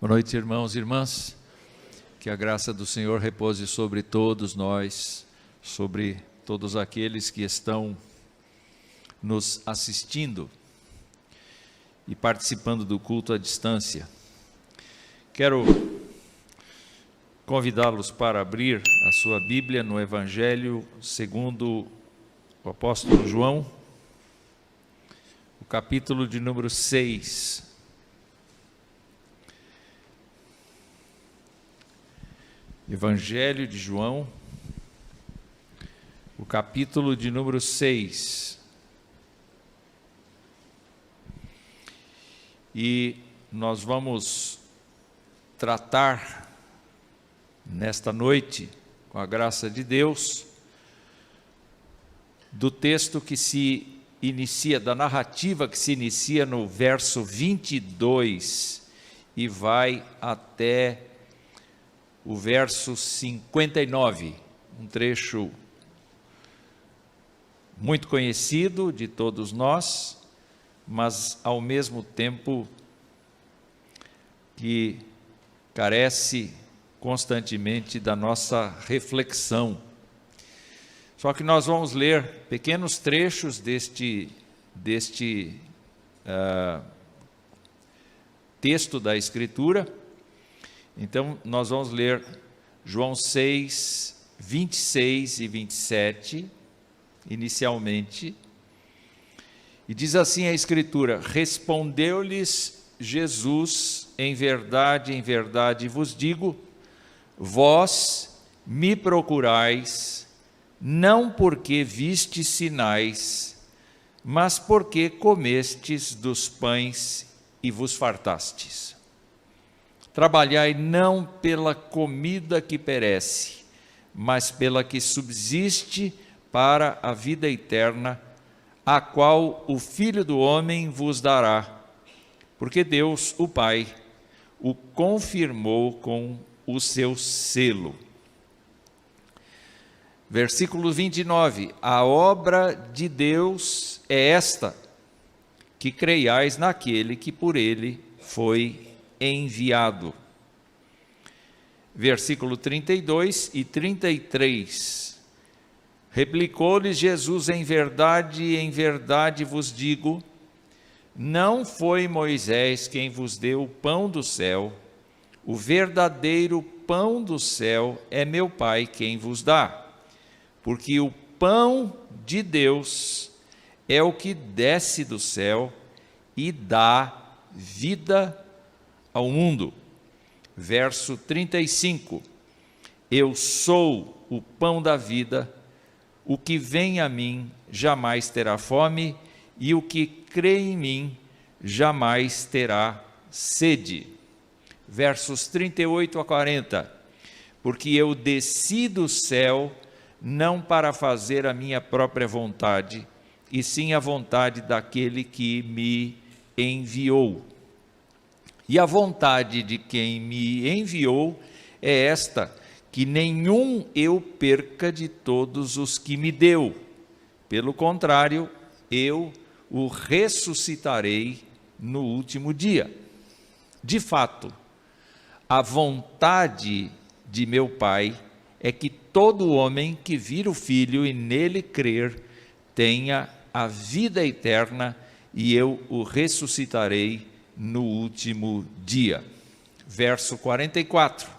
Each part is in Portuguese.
Boa noite, irmãos e irmãs. Que a graça do Senhor repouse sobre todos nós, sobre todos aqueles que estão nos assistindo e participando do culto à distância. Quero convidá-los para abrir a sua Bíblia no Evangelho segundo o apóstolo João, o capítulo de número 6. Evangelho de João, o capítulo de número 6. E nós vamos tratar nesta noite, com a graça de Deus, do texto que se inicia, da narrativa que se inicia no verso 22 e vai até o verso 59, um trecho muito conhecido de todos nós, mas ao mesmo tempo que carece constantemente da nossa reflexão. Só que nós vamos ler pequenos trechos deste texto da Escritura. Então, nós vamos ler João 6, 26 e 27, inicialmente. E diz assim a Escritura: Respondeu-lhes Jesus, em verdade vos digo, vós me procurais, não porque vistes sinais, mas porque comestes dos pães e vos fartastes. Trabalhai não pela comida que perece, mas pela que subsiste para a vida eterna, a qual o Filho do Homem vos dará, porque Deus, o Pai, o confirmou com o seu selo. Versículo 29, a obra de Deus é esta, que creiais naquele que por ele foi enviado. Versículo 32 e 33, replicou-lhes Jesus, em verdade vos digo, não foi Moisés quem vos deu o pão do céu, o verdadeiro pão do céu é meu Pai quem vos dá, porque o pão de Deus é o que desce do céu e dá vida ao mundo. Verso 35, eu sou o pão da vida, o que vem a mim jamais terá fome, e o que crê em mim jamais terá sede. Versos 38 a 40, porque eu desci do céu não para fazer a minha própria vontade, e sim a vontade daquele que me enviou. E a vontade de quem me enviou é esta, que nenhum eu perca de todos os que me deu. Pelo contrário, eu o ressuscitarei no último dia. De fato, a vontade de meu Pai é que todo homem que vir o Filho e nele crer tenha a vida eterna, e eu o ressuscitarei no último dia. Verso 44,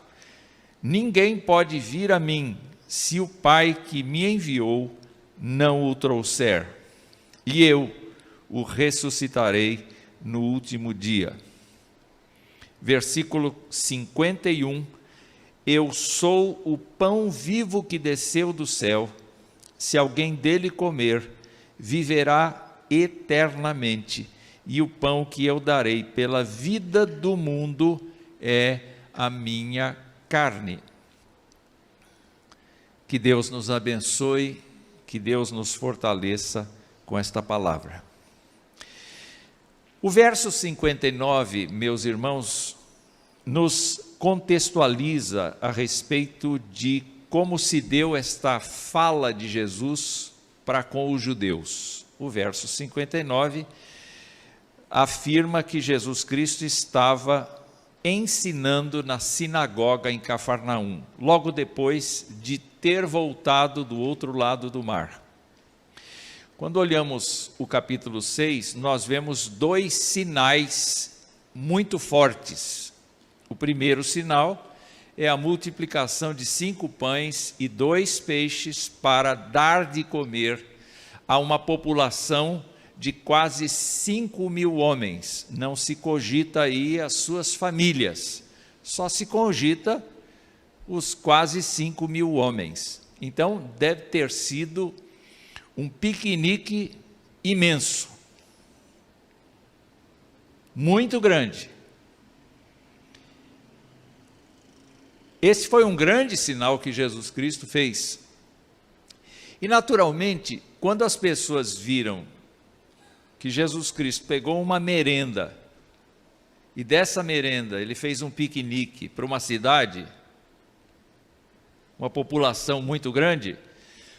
ninguém pode vir a mim se o Pai que me enviou não o trouxer, e eu o ressuscitarei no último dia. Versículo 51, eu sou o pão vivo que desceu do céu, se alguém dele comer, viverá eternamente, e o pão que eu darei pela vida do mundo é a minha carne. Que Deus nos abençoe, que Deus nos fortaleça com esta palavra. O verso 59, meus irmãos, nos contextualiza a respeito de como se deu esta fala de Jesus para com os judeus. O verso 59 afirma que Jesus Cristo estava ensinando na sinagoga em Cafarnaum, logo depois de ter voltado do outro lado do mar. Quando olhamos o capítulo 6, nós vemos dois sinais muito fortes. O primeiro sinal é a multiplicação de 5 pães e 2 peixes para dar de comer a uma população de quase 5.000 homens. Não se cogita aí as suas famílias, só se cogita os quase 5.000 homens. Então, deve ter sido um piquenique imenso, muito grande. Esse foi um grande sinal que Jesus Cristo fez. E naturalmente, quando as pessoas viram que Jesus Cristo pegou uma merenda, e dessa merenda ele fez um piquenique para uma cidade, uma população muito grande,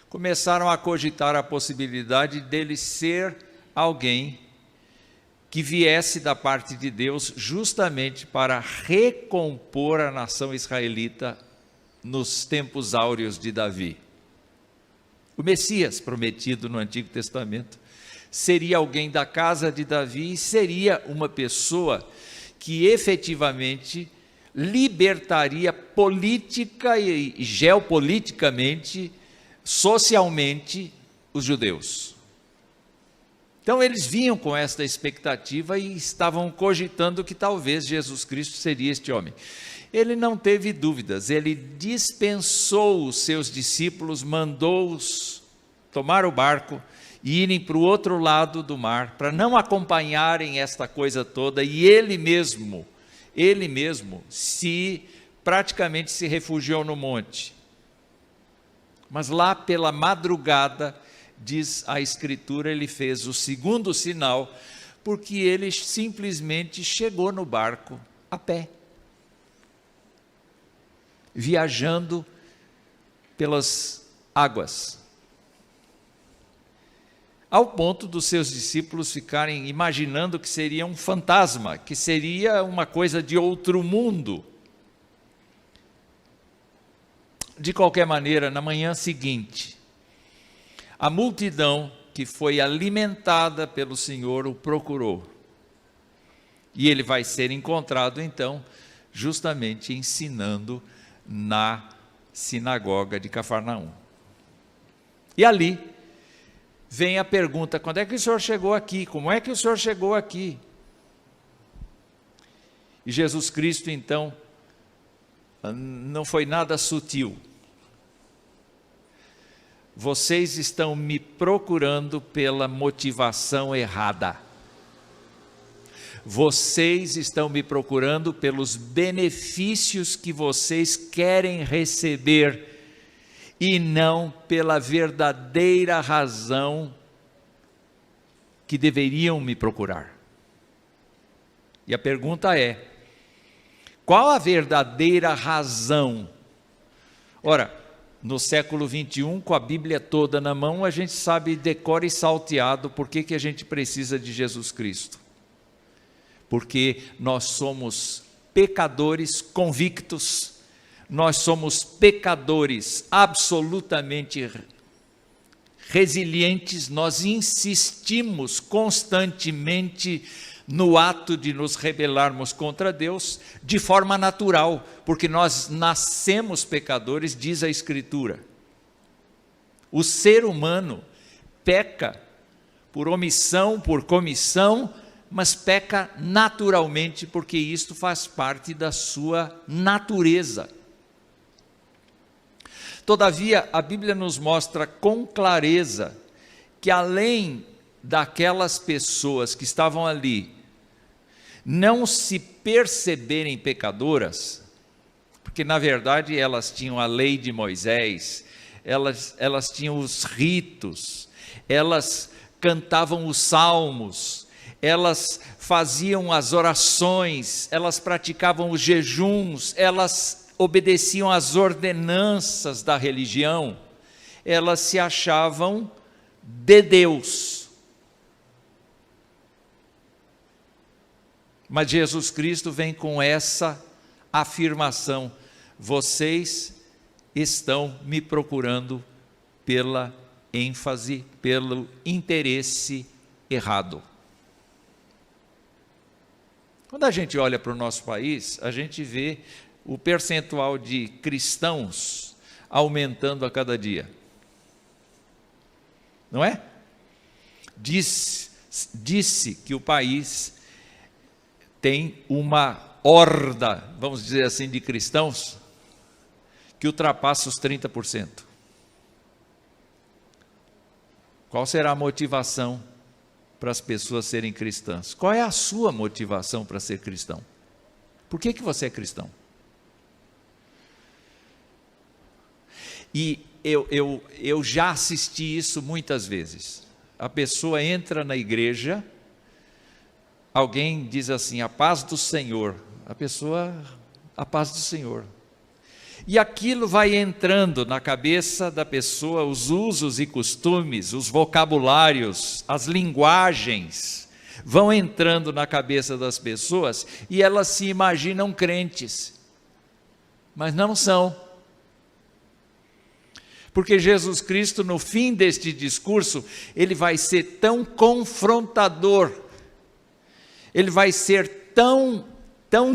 começaram a cogitar a possibilidade dele ser alguém que viesse da parte de Deus justamente para recompor a nação israelita nos tempos áureos de Davi. O Messias prometido no Antigo Testamento seria alguém da casa de Davi e seria uma pessoa que efetivamente libertaria política e geopoliticamente, socialmente, os judeus. Então eles vinham com esta expectativa e estavam cogitando que talvez Jesus Cristo seria este homem. Ele não teve dúvidas, ele dispensou os seus discípulos, mandou-os tomar o barco e irem para o outro lado do mar, para não acompanharem esta coisa toda, e ele mesmo praticamente se refugiou no monte. Mas lá pela madrugada, diz a Escritura, ele fez o segundo sinal, porque ele simplesmente chegou no barco a pé, viajando pelas águas, ao ponto dos seus discípulos ficarem imaginando que seria um fantasma, que seria uma coisa de outro mundo. De qualquer maneira, na manhã seguinte, a multidão que foi alimentada pelo Senhor o procurou. E ele vai ser encontrado, então, justamente ensinando na sinagoga de Cafarnaum. E ali vem a pergunta: quando é que o Senhor chegou aqui? Como é que o Senhor chegou aqui? E Jesus Cristo, então, não foi nada sutil. Vocês estão me procurando pela motivação errada. Vocês estão me procurando pelos benefícios que vocês querem receber e não pela verdadeira razão que deveriam me procurar. E a pergunta é: qual a verdadeira razão? Ora, no século 21, com a Bíblia toda na mão, a gente sabe de cor e salteado por que a gente precisa de Jesus Cristo. Porque nós somos pecadores convictos, nós somos pecadores absolutamente resilientes, nós insistimos constantemente no ato de nos rebelarmos contra Deus, de forma natural, porque nós nascemos pecadores, diz a Escritura. O ser humano peca por omissão, por comissão, mas peca naturalmente, porque isto faz parte da sua natureza. Todavia, a Bíblia nos mostra com clareza que além daquelas pessoas que estavam ali não se perceberem pecadoras, porque na verdade elas tinham a lei de Moisés, elas tinham os ritos, elas cantavam os salmos, elas faziam as orações, elas praticavam os jejuns, elas obedeciam às ordenanças da religião, elas se achavam de Deus. Mas Jesus Cristo vem com essa afirmação: vocês estão me procurando pela ênfase, pelo interesse errado. Quando a gente olha para o nosso país, a gente vê o percentual de cristãos aumentando a cada dia. Não é? Disse que o país tem uma horda, vamos dizer assim, de cristãos que ultrapassa os 30%. Qual será a motivação para as pessoas serem cristãs? Qual é a sua motivação para ser cristão? Por que você é cristão? E eu já assisti isso muitas vezes. A pessoa entra na igreja, alguém diz assim: a paz do Senhor. A pessoa, a paz do Senhor. E aquilo vai entrando na cabeça da pessoa, os usos e costumes, os vocabulários, as linguagens, vão entrando na cabeça das pessoas e elas se imaginam crentes, mas não são. Porque Jesus Cristo, no fim deste discurso, ele vai ser tão confrontador, ele vai ser tão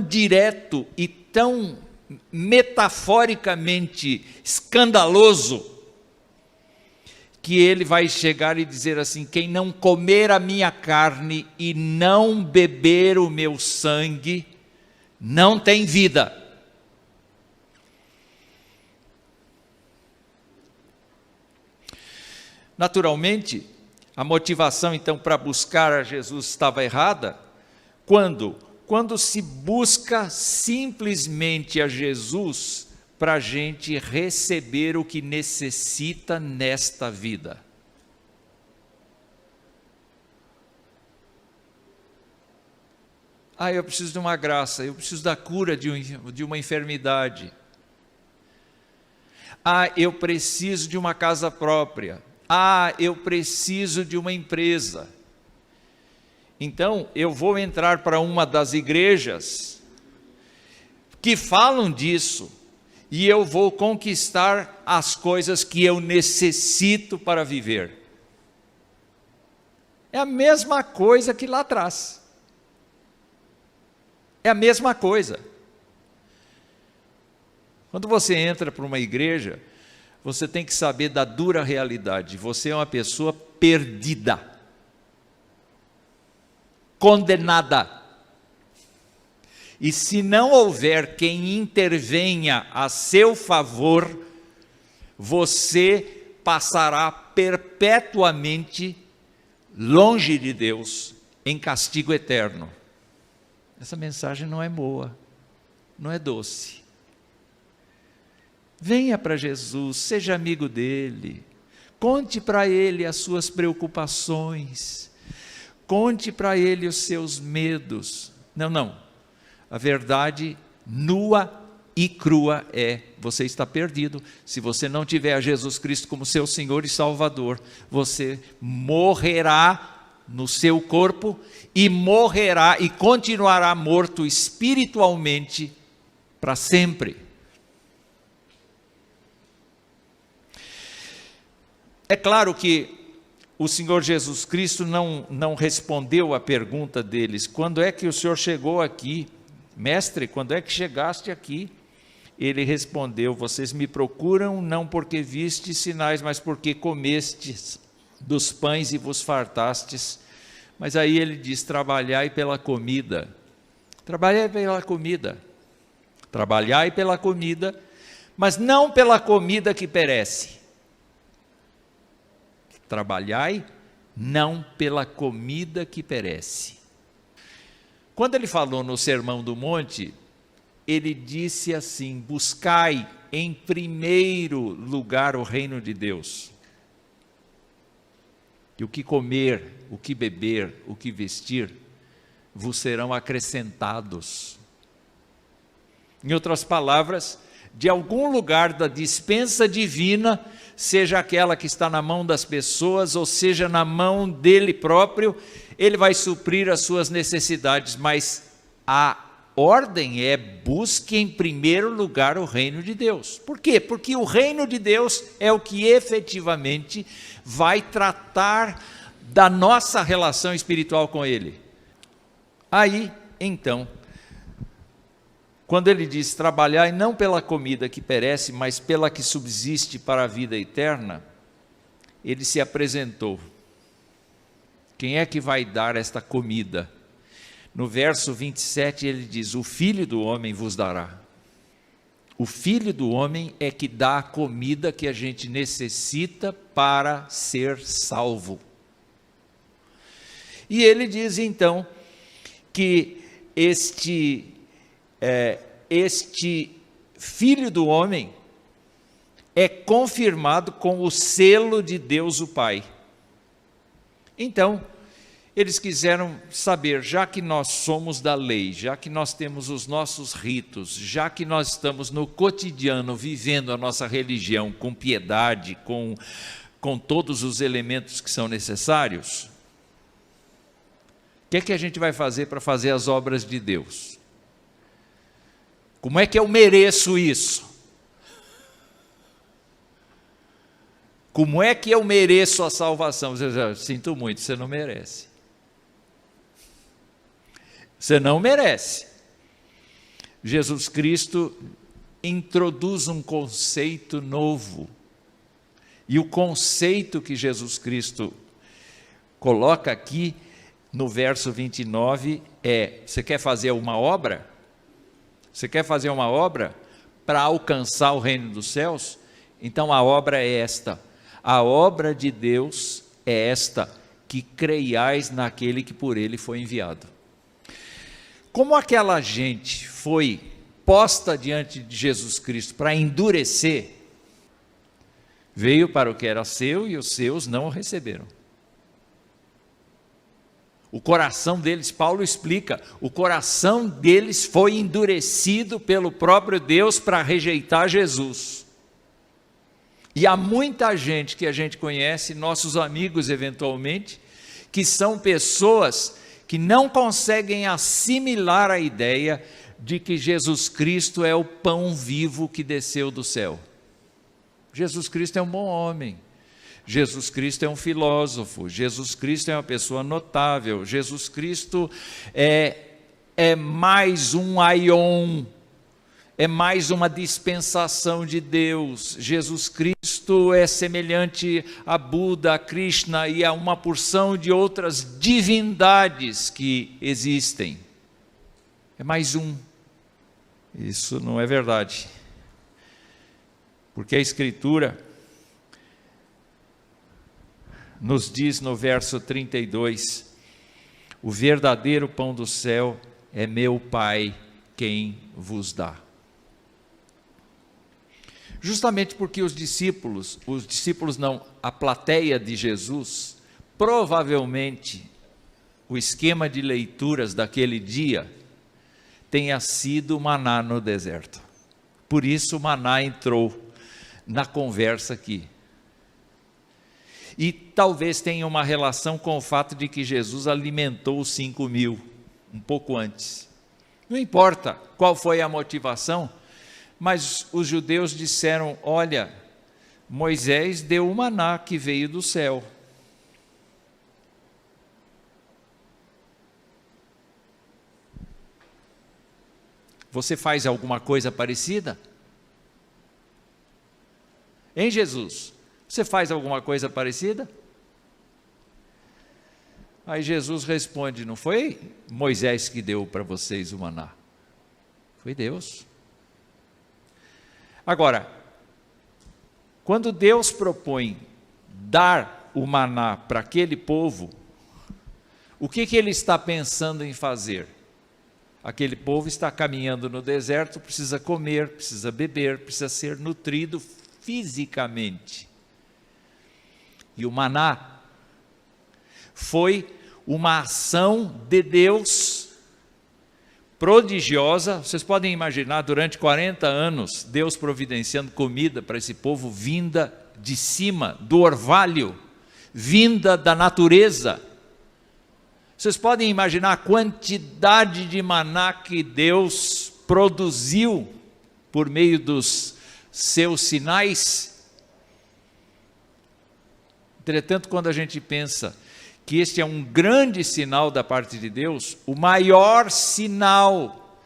direto e tão metaforicamente escandaloso, que ele vai chegar e dizer assim: quem não comer a minha carne e não beber o meu sangue, não tem vida. Naturalmente, a motivação então para buscar a Jesus estava errada. Quando se busca simplesmente a Jesus para a gente receber o que necessita nesta vida. Eu preciso de uma graça, eu preciso da cura de uma enfermidade. Eu preciso de uma casa própria. Eu preciso de uma empresa. Então, eu vou entrar para uma das igrejas que falam disso, e eu vou conquistar as coisas que eu necessito para viver. É a mesma coisa que lá atrás. É a mesma coisa. Quando você entra para uma igreja, você tem que saber da dura realidade: você é uma pessoa perdida, condenada. E se não houver quem intervenha a seu favor, você passará perpetuamente longe de Deus, em castigo eterno. Essa mensagem não é boa, não é doce. Venha para Jesus, seja amigo dele, conte para ele as suas preocupações, conte para ele os seus medos. Não, a verdade nua e crua é: você está perdido. Se você não tiver a Jesus Cristo como seu Senhor e Salvador, você morrerá no seu corpo e morrerá e continuará morto espiritualmente para sempre. É claro que o Senhor Jesus Cristo não respondeu a pergunta deles: quando é que o Senhor chegou aqui? Mestre, quando é que chegaste aqui? Ele respondeu: vocês me procuram não porque vistes sinais, mas porque comestes dos pães e vos fartastes. Mas aí ele diz: trabalhai pela comida. Trabalhai pela comida. Trabalhai pela comida, mas não pela comida que perece. Trabalhai não pela comida que perece. Quando ele falou no Sermão do Monte, ele disse assim: buscai em primeiro lugar o reino de Deus. E o que comer, o que beber, o que vestir, vos serão acrescentados. Em outras palavras, de algum lugar da despensa divina, seja aquela que está na mão das pessoas, ou seja na mão dele próprio, ele vai suprir as suas necessidades, mas a ordem é: busque em primeiro lugar o reino de Deus. Por quê? Porque o reino de Deus é o que efetivamente vai tratar da nossa relação espiritual com Ele. Aí, então, quando ele diz trabalhai não pela comida que perece, mas pela que subsiste para a vida eterna, ele se apresentou. Quem é que vai dar esta comida? No verso 27 ele diz: o Filho do Homem vos dará. O Filho do Homem é que dá a comida que a gente necessita para ser salvo. E ele diz então que este Filho do Homem é confirmado com o selo de Deus o Pai. Então, eles quiseram saber, já que nós somos da lei, já que nós temos os nossos ritos, já que nós estamos no cotidiano vivendo a nossa religião com piedade, com todos os elementos que são necessários, o que é que a gente vai fazer para fazer as obras de Deus? Como é que eu mereço isso? Como é que eu mereço a salvação? Eu sinto muito, você não merece. Você não merece. Jesus Cristo introduz um conceito novo. E o conceito que Jesus Cristo coloca aqui no verso 29 é: você quer fazer uma obra? Você quer fazer uma obra para alcançar o reino dos céus? Então a obra é esta. A obra de Deus é esta: que creiais naquele que por ele foi enviado. Como aquela gente foi posta diante de Jesus Cristo para endurecer, veio para o que era seu e os seus não o receberam. O coração deles, Paulo explica, o coração deles foi endurecido pelo próprio Deus para rejeitar Jesus. E há muita gente que a gente conhece, nossos amigos eventualmente, que são pessoas que não conseguem assimilar a ideia de que Jesus Cristo é o pão vivo que desceu do céu. Jesus Cristo é um bom homem. Jesus Cristo é um filósofo, Jesus Cristo é uma pessoa notável, Jesus Cristo é mais um aion, é mais uma dispensação de Deus. Jesus Cristo é semelhante a Buda, a Krishna e a uma porção de outras divindades que existem. É mais um. Isso não é verdade. Porque a Escritura nos diz no verso 32, o verdadeiro pão do céu é meu Pai quem vos dá. Justamente porque os discípulos não, a plateia de Jesus, provavelmente o esquema de leituras daquele dia tenha sido o maná no deserto. Por isso o maná entrou na conversa aqui. E talvez tenha uma relação com o fato de que Jesus alimentou os 5.000, um pouco antes. Não importa qual foi a motivação, mas os judeus disseram: olha, Moisés deu o maná que veio do céu. Você faz alguma coisa parecida? Hein, Jesus? Você faz alguma coisa parecida? Aí Jesus responde: não foi Moisés que deu para vocês o maná, foi Deus. Agora, quando Deus propõe dar o maná para aquele povo, o que ele está pensando em fazer? Aquele povo está caminhando no deserto, precisa comer, precisa beber, precisa ser nutrido fisicamente. E o maná foi uma ação de Deus prodigiosa. Vocês podem imaginar, durante 40 anos, Deus providenciando comida para esse povo, vinda de cima, do orvalho, vinda da natureza, Vocês podem imaginar a quantidade de maná que Deus produziu por meio dos seus sinais? Entretanto, quando a gente pensa que este é um grande sinal da parte de Deus, o maior sinal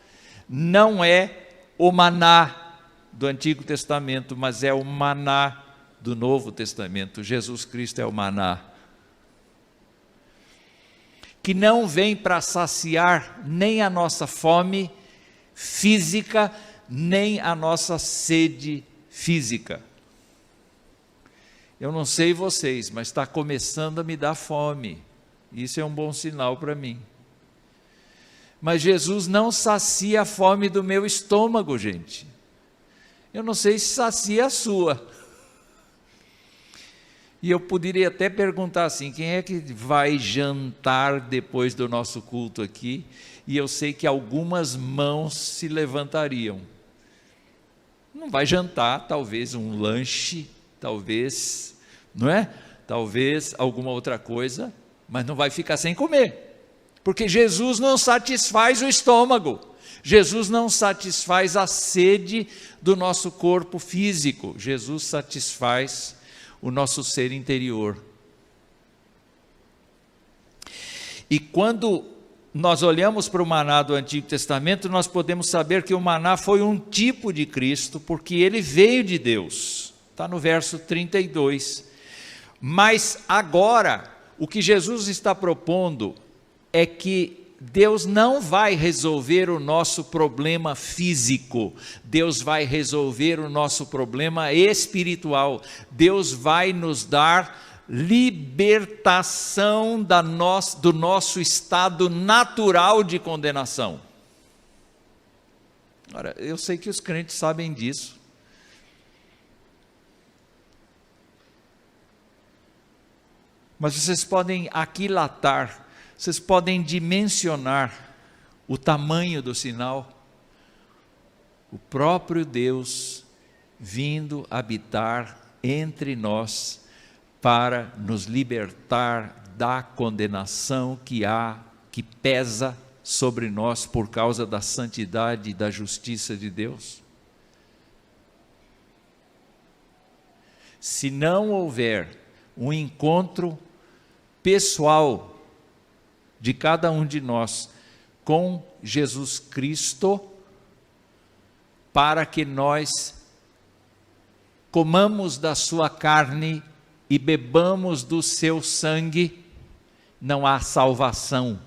não é o maná do Antigo Testamento, mas é o maná do Novo Testamento. Jesus Cristo é o maná, que não vem para saciar nem a nossa fome física, nem a nossa sede física. Eu não sei vocês, mas está começando a me dar fome. Isso é um bom sinal para mim. Mas Jesus não sacia a fome do meu estômago, gente. Eu não sei se sacia a sua. E eu poderia até perguntar assim, quem é que vai jantar depois do nosso culto aqui? E eu sei que algumas mãos se levantariam. Não vai jantar, talvez um lanche, talvez, não é? Talvez alguma outra coisa, mas não vai ficar sem comer. Porque Jesus não satisfaz o estômago. Jesus não satisfaz a sede do nosso corpo físico. Jesus satisfaz o nosso ser interior. E quando nós olhamos para o maná do Antigo Testamento, nós podemos saber que o maná foi um tipo de Cristo, porque ele veio de Deus. Está no verso 32. Mas agora, o que Jesus está propondo é que Deus não vai resolver o nosso problema físico, Deus vai resolver o nosso problema espiritual. Deus vai nos dar libertação do nosso estado natural de condenação. Ora, eu sei que os crentes sabem disso. Mas vocês podem aquilatar, vocês podem dimensionar o tamanho do sinal. O próprio Deus vindo habitar entre nós para nos libertar da condenação que pesa sobre nós por causa da santidade e da justiça de Deus. Se não houver um encontro pessoal de cada um de nós com Jesus Cristo, para que nós comamos da sua carne e bebamos do seu sangue, não há salvação.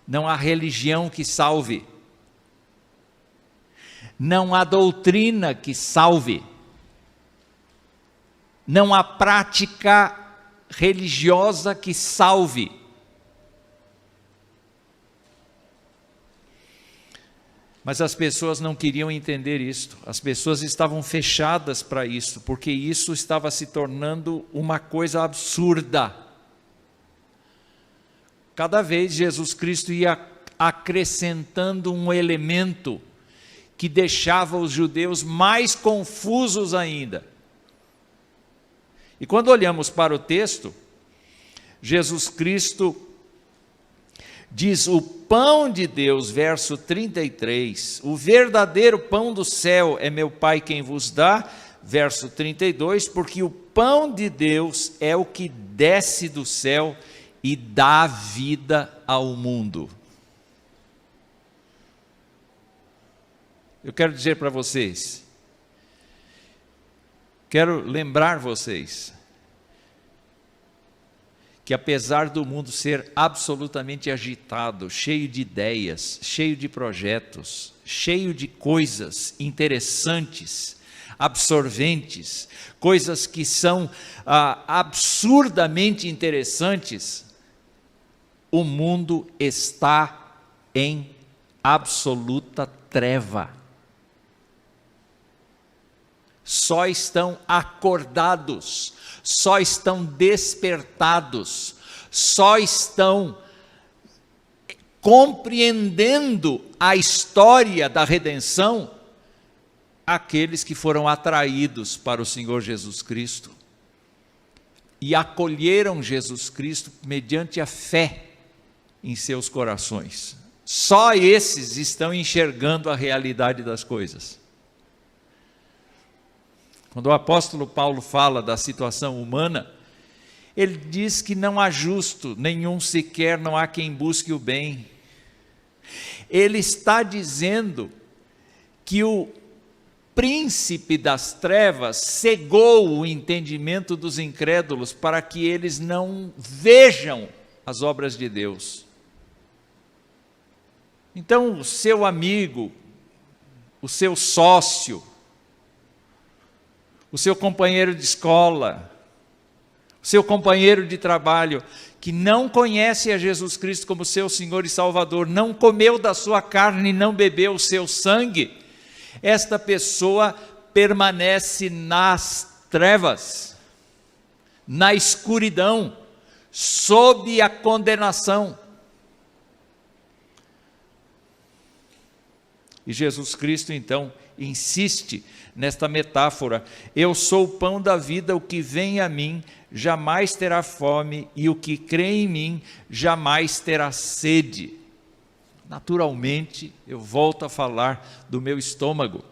Não há religião que salve. Não há doutrina que salve. Não há prática religiosa que salve. Mas as pessoas não queriam entender isto, as pessoas estavam fechadas para isso, porque isso estava se tornando uma coisa absurda. Cada vez Jesus Cristo ia acrescentando um elemento que deixava os judeus mais confusos ainda. E quando olhamos para o texto, Jesus Cristo diz: o pão de Deus, verso 33, o verdadeiro pão do céu é meu Pai quem vos dá, verso 32, porque o pão de Deus é o que desce do céu e dá vida ao mundo. Eu quero dizer para vocês, quero lembrar vocês, que apesar do mundo ser absolutamente agitado, cheio de ideias, cheio de projetos, cheio de coisas interessantes, absorventes, coisas que são absurdamente interessantes, o mundo está em absoluta treva. Só estão acordados, só estão despertados, só estão compreendendo a história da redenção aqueles que foram atraídos para o Senhor Jesus Cristo. e acolheram Jesus Cristo mediante a fé em seus corações. Só esses estão enxergando a realidade das coisas. Quando o apóstolo Paulo fala da situação humana, ele diz que não há justo nenhum sequer, não há quem busque o bem. Ele está dizendo que o príncipe das trevas cegou o entendimento dos incrédulos para que eles não vejam as obras de Deus. Então, o seu amigo, o seu sócio, o seu companheiro de escola, o seu companheiro de trabalho, que não conhece a Jesus Cristo como seu Senhor e Salvador, não comeu da sua carne, não bebeu o seu sangue, esta pessoa permanece nas trevas, na escuridão, sob a condenação. E Jesus Cristo então insiste nesta metáfora: eu sou o pão da vida, o que vem a mim jamais terá fome, e o que crê em mim jamais terá sede. Naturalmente, eu volto a falar do meu estômago.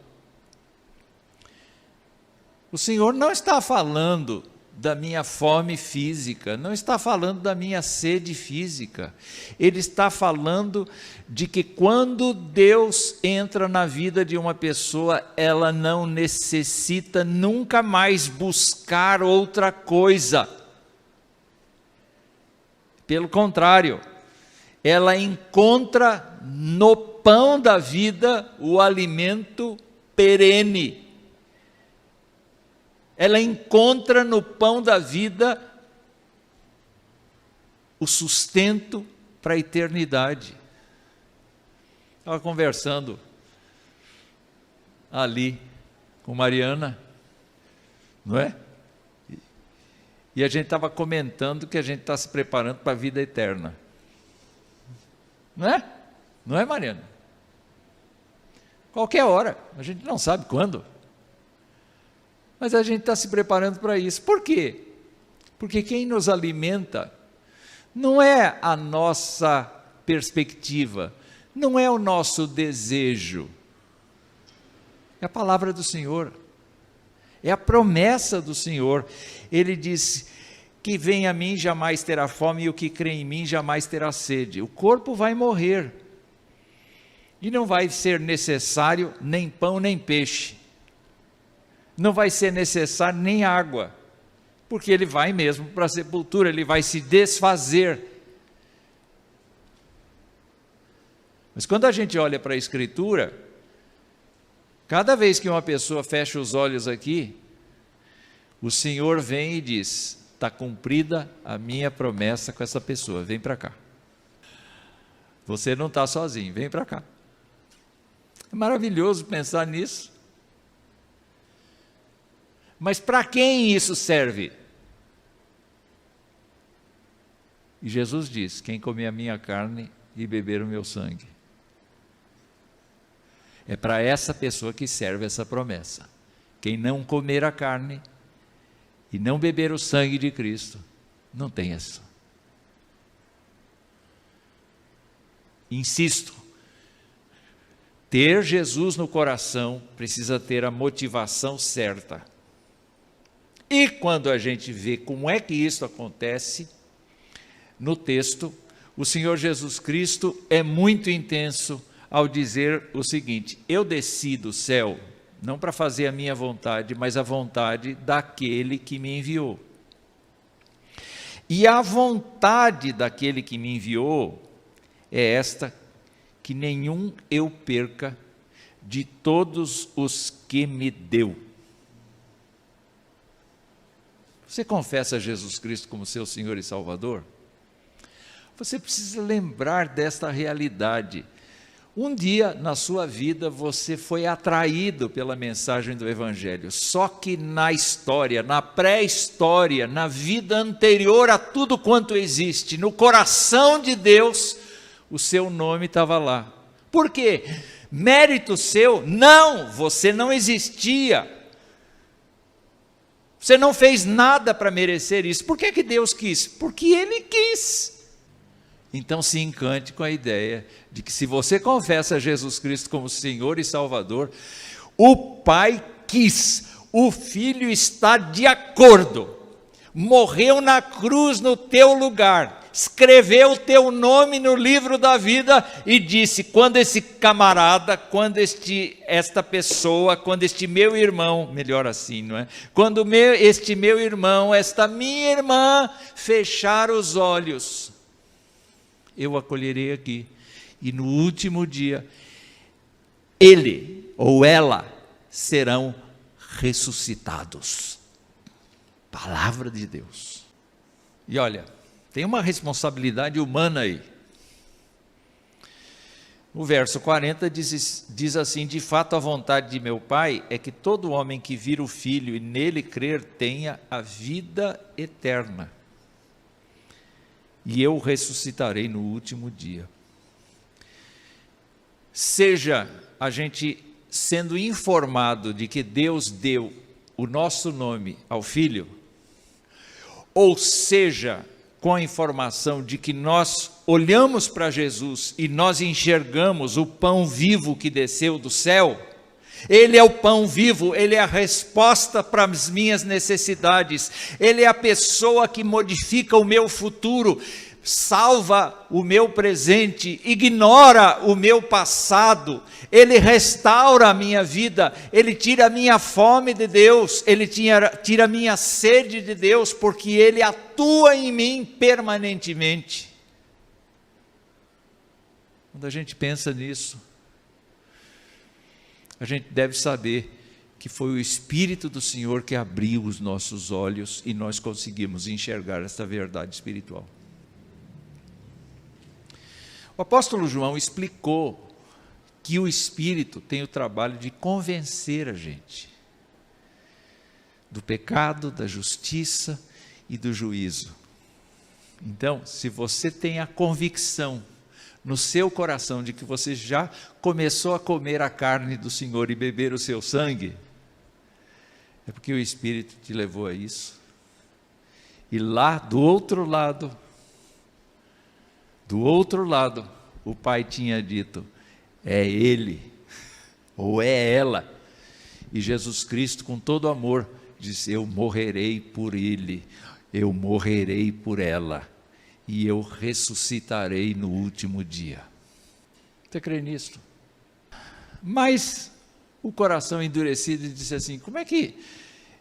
O Senhor não está falando da minha fome física, não está falando da minha sede física. Ele está falando de que quando Deus entra na vida de uma pessoa, ela não necessita nunca mais buscar outra coisa. Pelo contrário, ela encontra no pão da vida o alimento perene. Ela encontra no pão da vida o sustento para a eternidade. Estava conversando ali com Mariana, não é? E a gente estava comentando que a gente está se preparando para a vida eterna. Não é? Não é, Mariana? Qualquer hora, a gente não sabe quando. Mas a gente está se preparando para isso. Por quê? Porque quem nos alimenta não é a nossa perspectiva, não é o nosso desejo. É a palavra do Senhor. É a promessa do Senhor. Ele diz: que vem a mim jamais terá fome, e o que crê em mim jamais terá sede. O corpo vai morrer. E não vai ser necessário nem pão nem peixe. Não vai ser necessário nem água, porque ele vai mesmo para a sepultura, ele vai se desfazer. Mas quando a gente olha para a Escritura, cada vez que uma pessoa fecha os olhos aqui, o Senhor vem e diz: está cumprida a minha promessa com essa pessoa, vem para cá. Você não está sozinho, vem para cá. É maravilhoso pensar nisso. Mas para quem isso serve? E Jesus diz: quem comer a minha carne e beber o meu sangue. É para essa pessoa que serve essa promessa. Quem não comer a carne e não beber o sangue de Cristo, não tem essa. Insisto, ter Jesus no coração precisa ter a motivação certa. E quando a gente vê como é que isso acontece, no texto, o Senhor Jesus Cristo é muito intenso ao dizer o seguinte: eu desci do céu, não para fazer a minha vontade, mas a vontade daquele que me enviou. E a vontade daquele que me enviou é esta, que nenhum eu perca de todos os que me deu. Você confessa Jesus Cristo como seu Senhor e Salvador? Você precisa lembrar desta realidade. Um dia na sua vida você foi atraído pela mensagem do Evangelho, só que na história, na pré-história, na vida anterior a tudo quanto existe, no coração de Deus, o seu nome estava lá. Por quê? Mérito seu? Não, você não existia. Você não fez nada para merecer isso. Por que Deus quis? Porque Ele quis. Então se encante com a ideia de que se você confessa Jesus Cristo como Senhor e Salvador, o Pai quis, o Filho está de acordo, morreu na cruz no teu lugar, escreveu o teu nome no livro da vida e disse: quando esse camarada, quando esta pessoa, quando este meu irmão, melhor assim, não é? Quando este meu irmão, esta minha irmã fechar os olhos, eu acolherei aqui, e no último dia, ele ou ela serão ressuscitados. Palavra de Deus. E olha, tem uma responsabilidade humana aí. O verso 40 diz assim: de fato a vontade de meu Pai é que todo homem que vir o Filho e nele crer tenha a vida eterna, e eu ressuscitarei no último dia. Seja a gente sendo informado de que Deus deu o nosso nome ao Filho, ou seja, com a informação de que nós olhamos para Jesus e nós enxergamos o pão vivo que desceu do céu. Ele é o pão vivo, Ele é a resposta para as minhas necessidades, Ele é a pessoa que modifica o meu futuro, salva o meu presente, ignora o meu passado, Ele restaura a minha vida, Ele tira a minha fome de Deus, Ele tira a minha sede de Deus, porque Ele atua em mim permanentemente. Quando a gente pensa nisso, a gente deve saber que foi o Espírito do Senhor que abriu os nossos olhos e nós conseguimos enxergar esta verdade espiritual. O apóstolo João explicou que o Espírito tem o trabalho de convencer a gente do pecado, da justiça e do juízo. Então, se você tem a convicção no seu coração de que você já começou a comer a carne do Senhor e beber o seu sangue, é porque o Espírito te levou a isso. E lá do outro lado, o Pai tinha dito: é Ele, ou é ela. E Jesus Cristo, com todo amor, disse: eu morrerei por Ele, eu morrerei por ela, e eu ressuscitarei no último dia. Você crê nisso? Mas o coração endurecido disse assim: como é que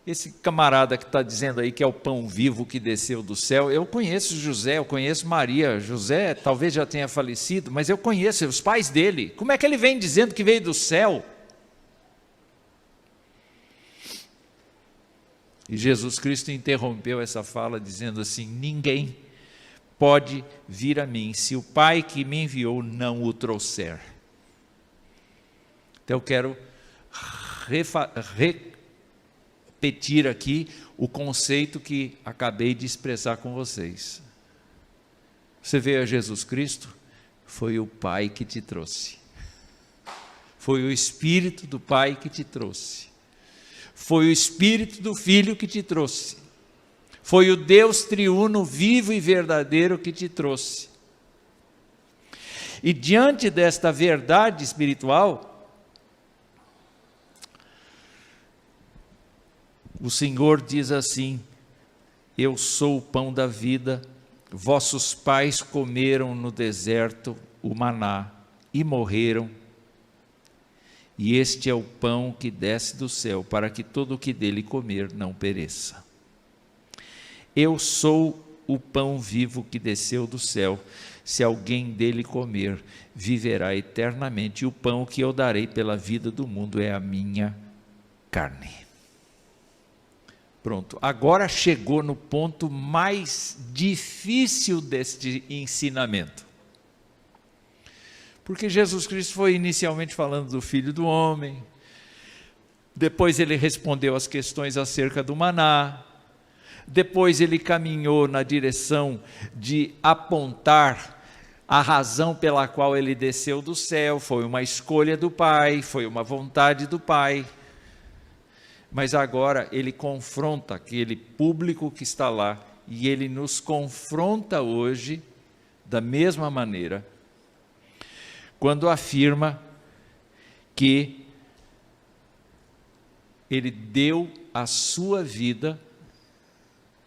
esse camarada que está dizendo aí que é o pão vivo que desceu do céu, eu conheço José, eu conheço Maria, José talvez já tenha falecido, mas eu conheço os pais dele, como é que ele vem dizendo que veio do céu? E Jesus Cristo interrompeu essa fala dizendo assim: ninguém pode vir a mim se o Pai que me enviou não o trouxer. Então eu quero repetir aqui o conceito que acabei de expressar com vocês. Você veio a Jesus Cristo, foi o Pai que te trouxe. Foi o Espírito do Pai que te trouxe. Foi o Espírito do Filho que te trouxe. Foi o Deus triuno, vivo e verdadeiro que te trouxe. E diante desta verdade espiritual, o Senhor diz assim: eu sou o pão da vida, vossos pais comeram no deserto o maná e morreram, e este é o pão que desce do céu, para que todo o que dele comer não pereça. Eu sou o pão vivo que desceu do céu, se alguém dele comer, viverá eternamente, e o pão que eu darei pela vida do mundo é a minha carne. Pronto, agora chegou no ponto mais difícil deste ensinamento. Porque Jesus Cristo foi inicialmente falando do Filho do Homem, depois ele respondeu as questões acerca do maná, depois ele caminhou na direção de apontar a razão pela qual ele desceu do céu, foi uma escolha do Pai, foi uma vontade do Pai. Mas agora ele confronta aquele público que está lá, e ele nos confronta hoje da mesma maneira, quando afirma que ele deu a sua vida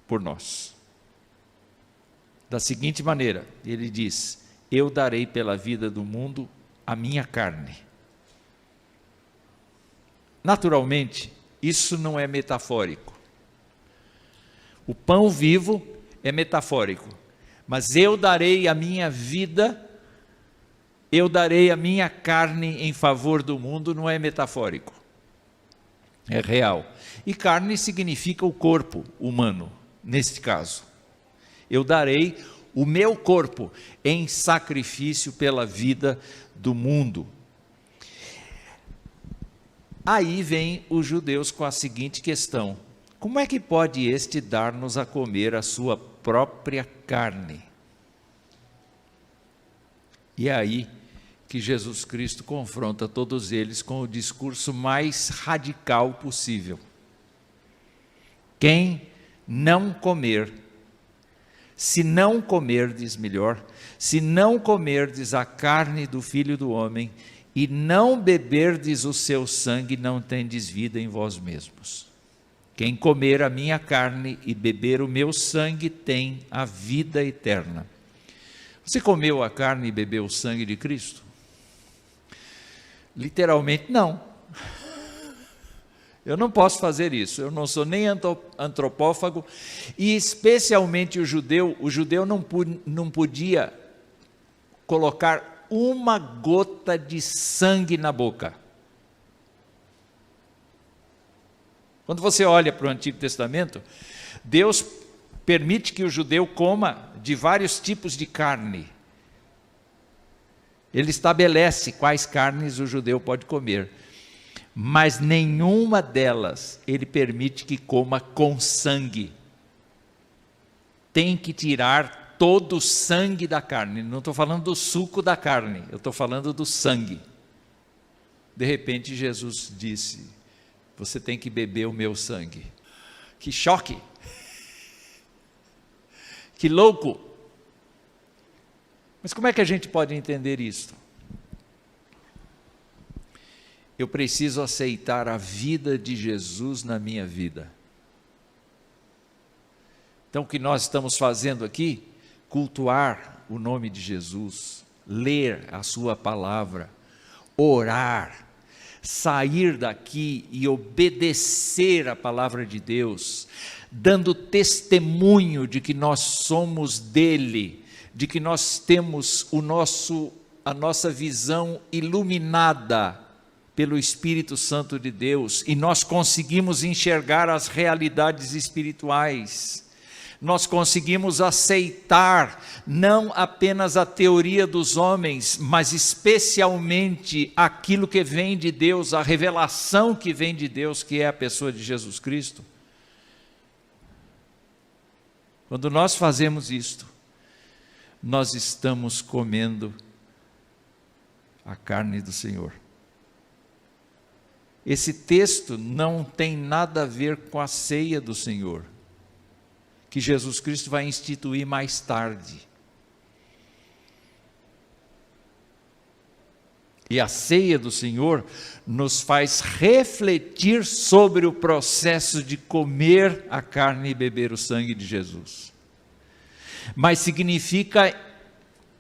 por nós. Da seguinte maneira, ele diz: eu darei pela vida do mundo a minha carne. Naturalmente, isso não é metafórico. O pão vivo é metafórico, mas eu darei a minha vida, eu darei a minha carne em favor do mundo, não é metafórico, é real. E carne significa o corpo humano, neste caso. Eu darei o meu corpo em sacrifício pela vida do mundo. Aí vem os judeus com a seguinte questão: como é que pode este dar-nos a comer a sua própria carne? E é aí que Jesus Cristo confronta todos eles com o discurso mais radical possível. Quem não comer, se não comerdes melhor, se não comerdes a carne do Filho do Homem, e não beberdes o seu sangue, não tendes vida em vós mesmos. Quem comer a minha carne e beber o meu sangue tem a vida eterna. Você comeu a carne e bebeu o sangue de Cristo? Literalmente não. Eu não posso fazer isso, eu não sou nem antropófago, e especialmente o judeu não podia colocar uma gota de sangue na boca. Quando você olha para o Antigo Testamento, Deus permite que o judeu coma de vários tipos de carne. Ele estabelece quais carnes o judeu pode comer, mas nenhuma delas ele permite que coma com sangue. Tem que tirar todo o sangue da carne. Não estou falando do suco da carne, eu estou falando do sangue. De repente Jesus disse: você tem que beber o meu sangue. Que choque! Que louco! Mas como é que a gente pode entender isso? Eu preciso aceitar a vida de Jesus na minha vida. Então o que nós estamos fazendo aqui? Cultuar o nome de Jesus, ler a sua palavra, orar, sair daqui e obedecer a palavra de Deus, dando testemunho de que nós somos dele, de que nós temos a nossa visão iluminada pelo Espírito Santo de Deus, e nós conseguimos enxergar as realidades espirituais. Nós conseguimos aceitar não apenas a teoria dos homens, mas especialmente aquilo que vem de Deus, a revelação que vem de Deus, que é a pessoa de Jesus Cristo. Quando nós fazemos isto, nós estamos comendo a carne do Senhor. Esse texto não tem nada a ver com a ceia do Senhor, que Jesus Cristo vai instituir mais tarde. E a ceia do Senhor nos faz refletir sobre o processo de comer a carne e beber o sangue de Jesus. Mas significa,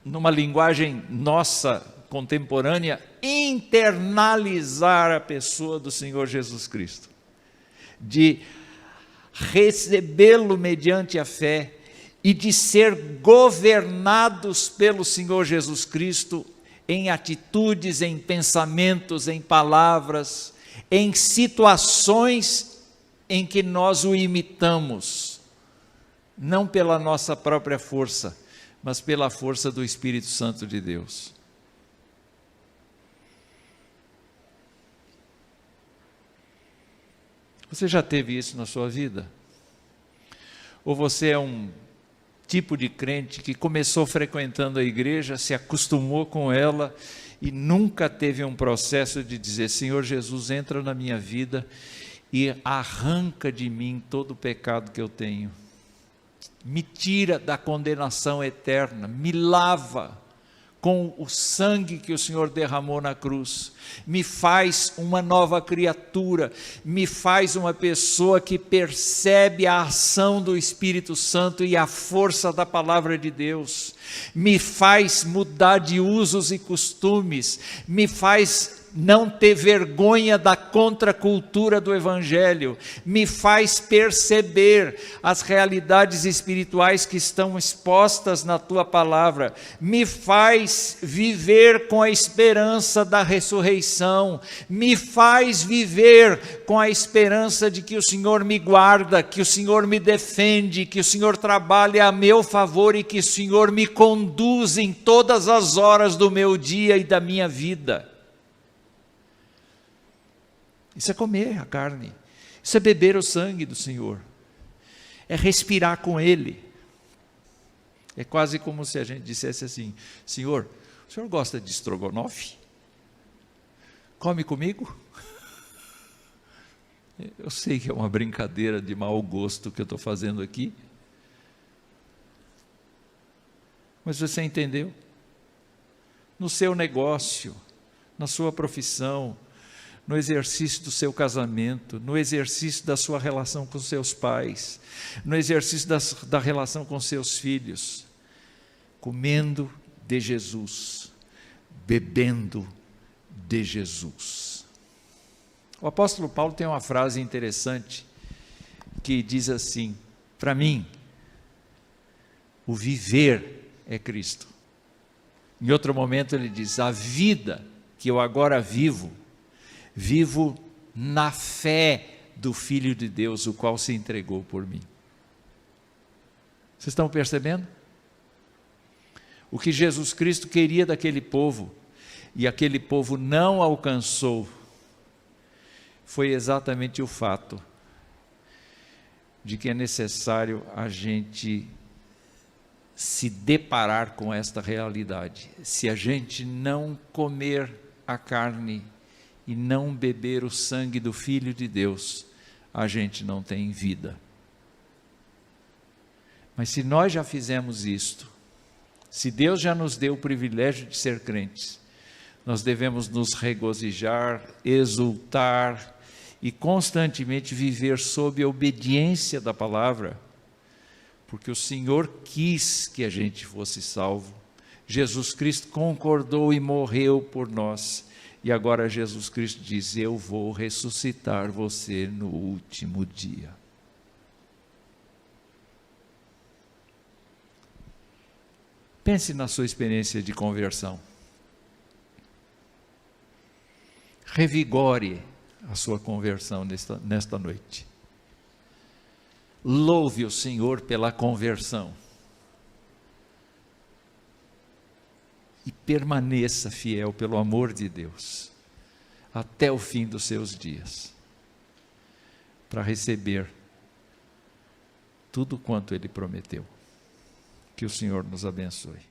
numa linguagem nossa contemporânea, internalizar a pessoa do Senhor Jesus Cristo, de recebê-lo mediante a fé e de ser governados pelo Senhor Jesus Cristo em atitudes, em pensamentos, em palavras, em situações em que nós o imitamos, não pela nossa própria força, mas pela força do Espírito Santo de Deus. Você já teve isso na sua vida? Ou você é um tipo de crente que começou frequentando a igreja, se acostumou com ela e nunca teve um processo de dizer: Senhor Jesus, entra na minha vida e arranca de mim todo o pecado que eu tenho. Me tira da condenação eterna, me lava com o sangue que o Senhor derramou na cruz, me faz uma nova criatura, me faz uma pessoa que percebe a ação do Espírito Santo e a força da palavra de Deus, me faz mudar de usos e costumes, me faz não ter vergonha da contracultura do Evangelho, me faz perceber as realidades espirituais que estão expostas na Tua palavra, me faz viver com a esperança da ressurreição, me faz viver com a esperança de que o Senhor me guarda, que o Senhor me defende, que o Senhor trabalha a meu favor e que o Senhor me conduz em todas as horas do meu dia e da minha vida. Isso é comer a carne, isso é beber o sangue do Senhor, é respirar com Ele. É quase como se a gente dissesse assim: Senhor, o Senhor gosta de estrogonofe? Come comigo? Eu sei que é uma brincadeira de mau gosto que eu estou fazendo aqui, mas você entendeu? No seu negócio, na sua profissão, no exercício do seu casamento, no exercício da sua relação com seus pais, no exercício da relação com seus filhos, comendo de Jesus, bebendo de Jesus. O apóstolo Paulo tem uma frase interessante que diz assim: para mim, o viver é Cristo. Em outro momento ele diz: a vida que eu agora vivo na fé do Filho de Deus, o qual se entregou por mim. Vocês estão percebendo? O que Jesus Cristo queria daquele povo, e aquele povo não alcançou, foi exatamente o fato de que é necessário a gente se deparar com esta realidade. Se a gente não comer a carne e não beber o sangue do Filho de Deus, a gente não tem vida. Mas se nós já fizemos isto, se Deus já nos deu o privilégio de ser crentes, nós devemos nos regozijar, exultar e constantemente viver sob a obediência da palavra, porque o Senhor quis que a gente fosse salvo. Jesus Cristo concordou e morreu por nós. E agora Jesus Cristo diz: eu vou ressuscitar você no último dia. Pense na sua experiência de conversão. Revigore a sua conversão nesta noite. Louve o Senhor pela conversão. E permaneça fiel pelo amor de Deus, até o fim dos seus dias, para receber tudo quanto Ele prometeu. Que o Senhor nos abençoe.